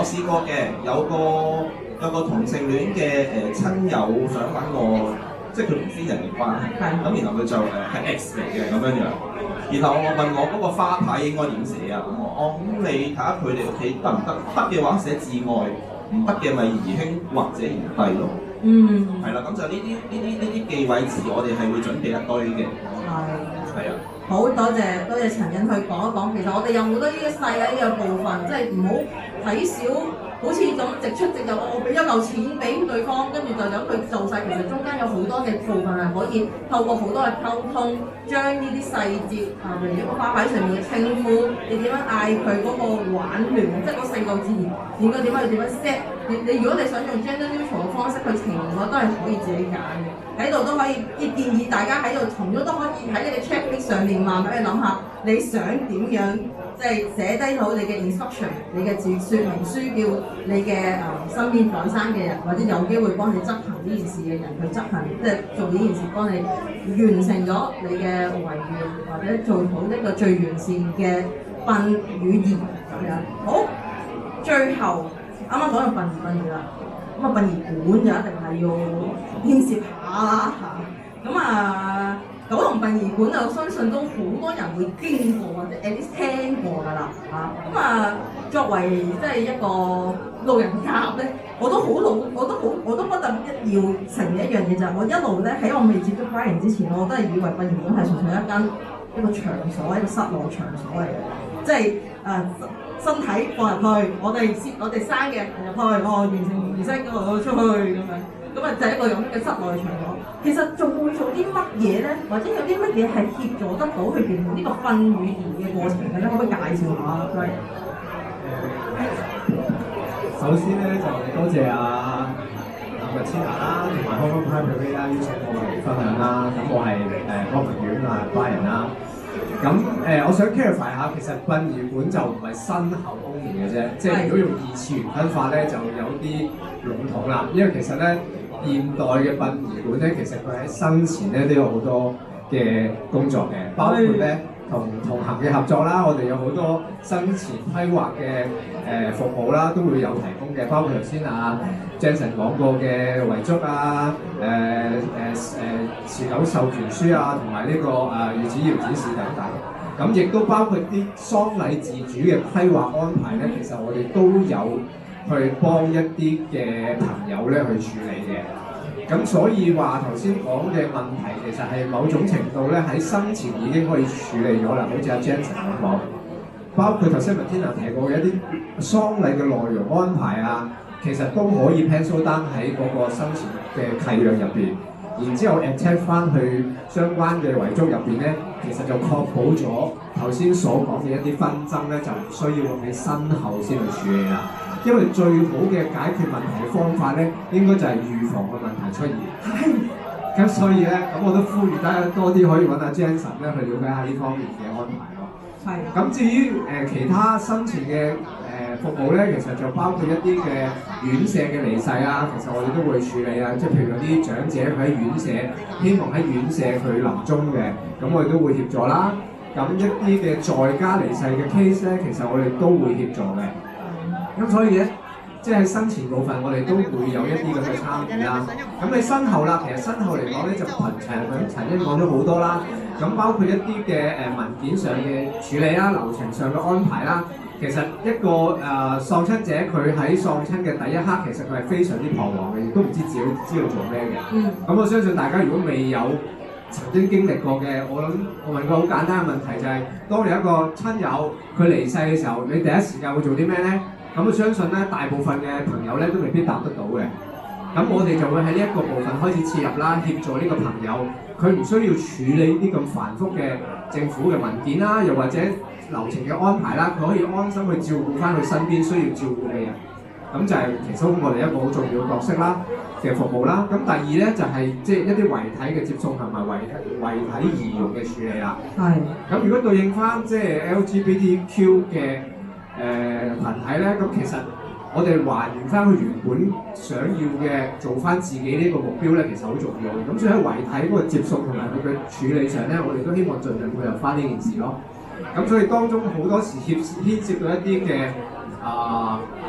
我試過嘅，有個同性戀嘅親友想揾我，即係佢同非人嘅關係，咁然後佢就係 X 嚟嘅咁樣樣，然後我問我嗰個花牌應該點寫啊？咁你睇下佢哋屋企得唔得？得嘅話寫至愛，唔得嘅咪宜兄或者宜弟咯。係啦，咁就呢啲忌諱詞，我哋係會準備一堆嘅。係啊。好多謝陳欣去講一講，其實我哋有好多呢啲細嘅呢個部分，即係唔好睇少，好似咁直出直入，我俾咗嚿錢俾對方，跟住就由佢做晒。其實中間有好多嘅部分係可以透過好多嘅溝通，將呢啲細節譬如一個花牌上面嘅稱呼，你點樣嗌佢嗰個玩亂，即係嗰4個字應該點樣 set。你如果你想用 gender neutral 嘅方式去呈現，我都係可以自己揀嘅。喺度都可以建議大家喺度從中都可以喺你嘅 checklist 上面慢慢去諗下，你想點樣即係寫低好你嘅 instruction， 你嘅說明書叫你嘅身邊在生嘅人，或者有機會幫你執行呢件事嘅人去執行，即係做呢件事幫你完成咗你嘅遺願，或者做好一個最完善嘅殯與儀咁樣。好，最後啱啱講到殯儀啦。咁殯儀館就一定係要牽涉下啦嚇。咁九龍殯儀館我相信都好多人會經過或者 at least 聽過㗎啦嚇。作為即係一個路人甲咧，我都不得要承認一樣嘢就係我一路咧喺我未接觸花園之前，我都係以為殯儀館係純粹一個場所，一個室內場所嚟嘅，即係身體放入去，我哋生嘅入去，完成儀式嗰度出去咁樣，就係一個咁嘅室內場所。其實仲會做啲乜嘢咧？或者有啲乜嘢係協助得到去完成呢個殯與儀嘅過程嘅咧？可唔可以介紹下？首先咧就多謝Martina 啦，同埋 Hong Kong Pride Parade 啦，邀請我嚟分享啦。咁我係光明院Brian啦。咁我想 clarify 下，其實殯儀館就唔係身後公園嘅啫，即係如果用2次元分法咧，就有啲籠統啦。因為其實咧，現代嘅殯儀館咧，其實佢喺生前咧都有好多嘅工作嘅，包括咧同行嘅合作啦，我哋有好多生前規劃嘅服務啦，都會有提供嘅，包括頭先Jensen 講過嘅遺囑啊、持久授權書啊，同埋呢個御旨要指示等等。咁亦都包括啲喪禮自主嘅規劃安排咧，其實我哋都有去幫一啲嘅朋友咧去處理嘅。咁所以話頭先講嘅問題，其實係某種程度咧喺生前已經可以處理咗啦，好似Jensen 咁講，包括頭先 Martina 提過嘅一啲喪禮嘅內容安排啊，其實都可以 pencil down 喺嗰個生前嘅契約入邊，然之後 attach 翻去相關嘅遺囑入邊咧，其實就確保咗頭先所講嘅一啲紛爭咧，就唔需要用喺身後先去處理啦。因為最好嘅解決問題嘅方法咧，應該就係預防個問題出現。咁所以咧，咁我都呼籲大家多啲可以揾阿 Jensen 咧去了解下呢方面嘅安排咯。咁至於其他生前嘅服務咧，其實就包括一啲嘅院舍嘅離世啊，其實我哋都會處理啊。即係譬如有啲長者佢喺院舍，希望喺院舍佢臨終嘅，咁我哋都會協助啦。咁一啲嘅在家離世嘅 case 咧，其實我哋都會協助嘅。咁所以咧，即係喺生前部分，我哋都會有一啲咁嘅參與啦。咁你身後啦，其實身後嚟講咧，就陳欣講咗好多啦。咁包括一啲嘅文件上嘅處理啦、流程上嘅安排啦。其實一個喪親者佢喺喪親嘅第一刻，其實佢係非常之彷徨嘅，亦都唔知自己知道做咩嘅。咁我相信大家如果未有曾經經歷過嘅，我問個好簡單嘅問題就係：當你一個親友佢離世嘅時候，你第一時間會做啲咩咧？咁我相信咧，大部分嘅朋友咧都未必答得到嘅。咁我哋就會喺呢一個部分開始切入啦，協助呢個朋友，佢唔需要處理啲咁繁複嘅政府嘅文件啦，又或者流程嘅安排啦，佢可以安心去照顧翻佢身邊需要照顧嘅人。咁就係其中我哋一個好重要嘅角色啦嘅服務啦。咁第二咧就係即係一啲遺體嘅接送同埋遺體儀容嘅處理啦。咁如果對應翻即係 LGBTQ 嘅群體咧，咁其實我哋還原翻佢原本想要嘅，做翻自己呢個目標咧，其實好重要嘅。咁所以喺遺體嗰個接送同埋佢嘅處理上咧，我哋都希望盡量配合翻呢件事咯。咁所以當中好多時牽涉到一啲嘅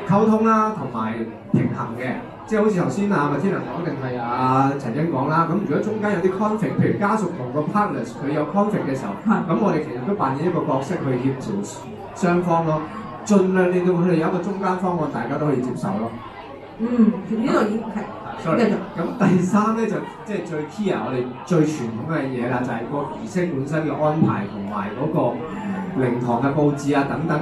溝通啦，同埋平衡嘅。即係好似頭先阿麥天能講定係阿陳欣講啦，咁如果中間有啲 conflict，譬如家屬同個 partners 佢有 conflict 嘅時候，咁我哋其實都扮演一個角色去協調雙方咯，盡量令到佢哋有一個中間方案，大家都可以接受咯。呢度已經係。sorry，咁第三咧就即係最 key 我哋最傳統嘅嘢啦，就係個儀式本身嘅安排同埋嗰個靈堂嘅佈置啊等等。